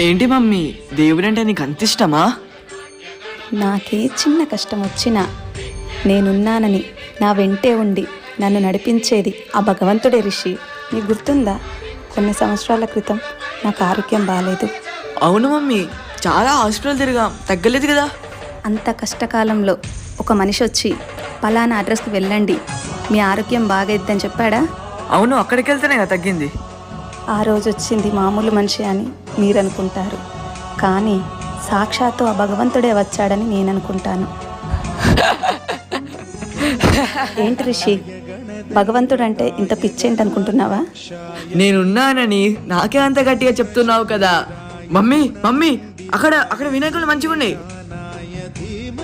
ఏంటి మమ్మీ, దేవుడంటే నీకు అంత ఇష్టమా? నాకే చిన్న కష్టం వచ్చినా నేనున్నానని నా వెంటే ఉండి నన్ను నడిపించేది ఆ భగవంతుడే రిషి. నీకు గుర్తుందా, కొన్ని సంవత్సరాల క్రితం నాకు ఆరోగ్యం బాగాలేదు. అవును మమ్మీ, చాలా హాస్పిటల్ తిరిగాం, తగ్గలేదు కదా. అంత కష్టకాలంలో ఒక మనిషి వచ్చి పలానా అడ్రస్కి వెళ్ళండి, మీ ఆరోగ్యం బాగైద్దని చెప్పాడా? అవును, అక్కడికి వెళ్తేనే కదా తగ్గింది. ఆ రోజు వచ్చింది మామూలు మనిషి అని మీరు అనుకుంటారు, కానీ సాక్షాత్తు ఆ భగవంతుడే వచ్చాడని నేను అనుకుంటాను. ఏంటి రిషి, భగవంతుడు అంటే ఇంత పిచ్చేంటి అనుకుంటున్నావా? నేనున్నానని నాకే అంత గట్టిగా చెప్తున్నావు కదా. మమ్మీ మమ్మీ, అక్కడ వినాయకులు మంచిగా ఉన్నాయి.